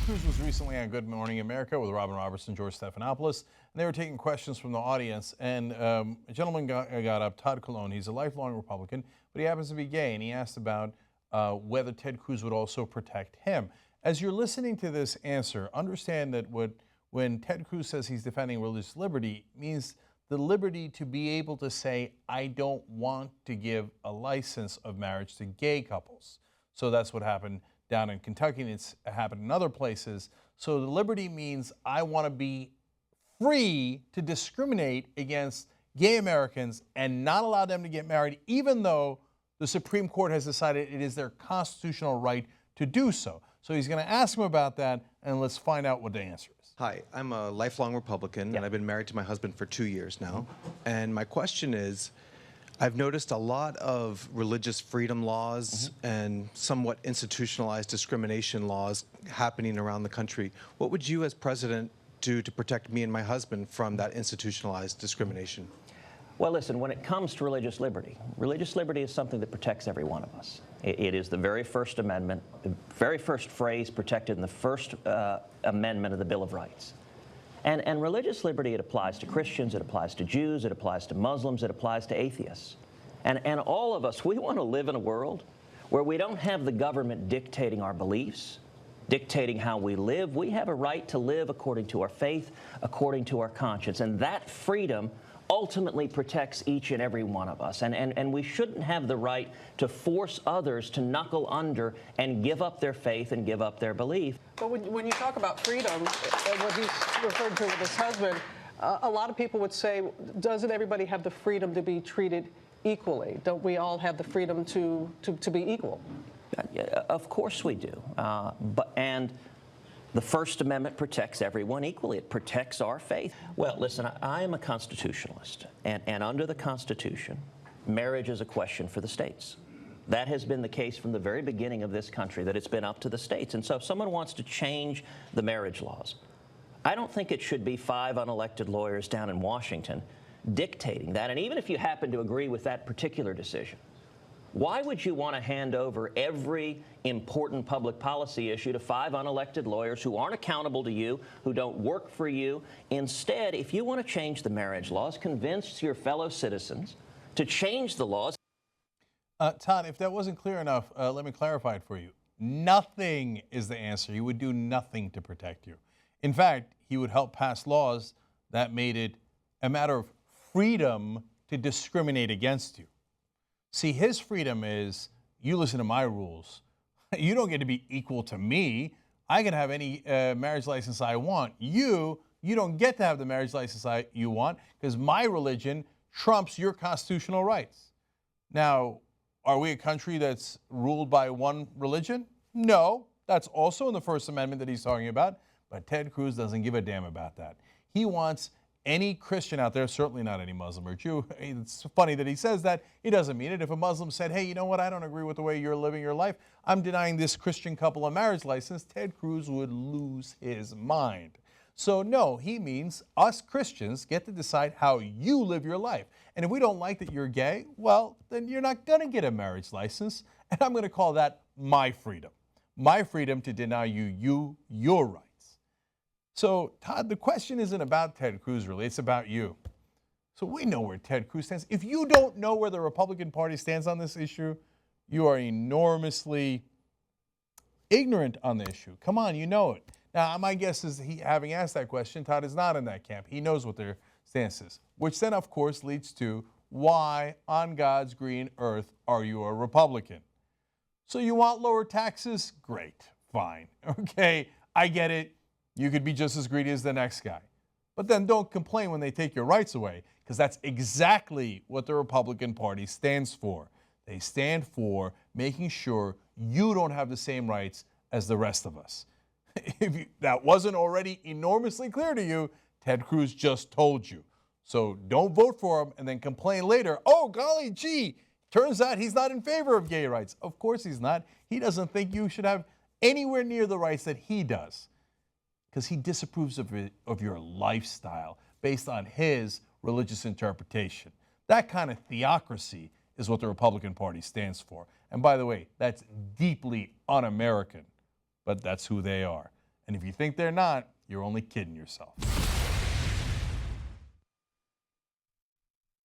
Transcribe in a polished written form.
Cruz was recently on Good Morning America with Robin Robertson, George Stephanopoulos, and they were taking questions from the audience. And a gentleman got up, Todd Colon. He's a lifelong Republican, but he happens to be gay, and he asked about whether Ted Cruz would also protect him. As you're listening to this answer, understand that when Ted Cruz says he's defending religious liberty, it means the liberty to be able to say, I don't want to give a license of marriage to gay couples. So that's what happened down in Kentucky, and it's happened in other places. So the liberty means I want to be free to discriminate against gay Americans and not allow them to get married, even though the Supreme Court has decided it is their constitutional right to do so. So he's going to ask him about that, and let's find out what the answer is. Hi, I'm a lifelong Republican, and I've been married to my husband for 2 years now. And my question is, I've noticed a lot of religious freedom laws and somewhat institutionalized discrimination laws happening around the country. What would you as president do to protect me and my husband from that institutionalized discrimination? Well, listen, when it comes to religious liberty is something that protects every one of us. It is the very First Amendment, the very first phrase protected in the First Amendment of the Bill of Rights. And religious liberty, it applies to Christians, it applies to Jews, it applies to Muslims, it applies to atheists. And all of us, we want to live in a world where we don't have the government dictating our beliefs, dictating how we live. We have a right to live according to our faith, according to our conscience. And that freedom ultimately protects each and every one of us. And we shouldn't have the right to force others to knuckle under and give up their faith and give up their belief. But when you talk about freedom, what he's referred to with his husband, a lot of people would say, doesn't everybody have the freedom to be treated equally? Don't we all have the freedom to be equal? Of course we do. And the First Amendment protects everyone equally. It protects our faith. Well, listen, I am a constitutionalist, and under the Constitution, marriage is a question for the states. That has been the case from the very beginning of this country, that it's been up to the states. And so if someone wants to change the marriage laws, I don't think it should be 5 unelected lawyers down in Washington dictating that. And even if you happen to agree with that particular decision, why would you want to hand over every important public policy issue to 5 unelected lawyers who aren't accountable to you, who don't work for you? Instead, if you want to change the marriage laws, convince your fellow citizens to change the laws. Todd, if that wasn't clear enough, let me clarify it for you. Nothing is the answer. He would do nothing to protect you. In fact, he would help pass laws that made it a matter of freedom to discriminate against you. See, his freedom is, you listen to my rules. You don't get to be equal to me. I can have any marriage license I want. You don't get to have the marriage license you want because my religion trumps your constitutional rights. Now, are we a country that's ruled by one religion? No, that's also in the First Amendment that he's talking about, but Ted Cruz doesn't give a damn about that. He wants any Christian out there, certainly not any Muslim or Jew. It's funny that he says that. He doesn't mean it. If a Muslim said, hey, you know what, I don't agree with the way you're living your life, I'm denying this Christian couple a marriage license, Ted Cruz would lose his mind. So no, he means us Christians get to decide how you live your life. And if we don't like that you're gay, well, then you're not going to get a marriage license. And I'm going to call that my freedom. My freedom to deny you your rights. So, Todd, the question isn't about Ted Cruz, really. It's about you. So we know where Ted Cruz stands. If you don't know where the Republican Party stands on this issue, you are enormously ignorant on the issue. Come on, you know it. Now, my guess is having asked that question, Todd is not in that camp. He knows what their stance is, which then, of course, leads to why on God's green earth are you a Republican? So you want lower taxes? Great, fine. Okay, I get it. You could be just as greedy as the next guy. But then don't complain when they take your rights away, because that's exactly what the Republican Party stands for. They stand for making sure you don't have the same rights as the rest of us. If that wasn't already enormously clear to you, Ted Cruz just told you. So don't vote for him and then complain later, oh, golly gee, turns out he's not in favor of gay rights. Of course he's not. He doesn't think you should have anywhere near the rights that he does, because he disapproves of your lifestyle based on his religious interpretation. That kind of theocracy is what the Republican Party stands for. And by the way, that's deeply un-American, but that's who they are. And if you think they're not, you're only kidding yourself.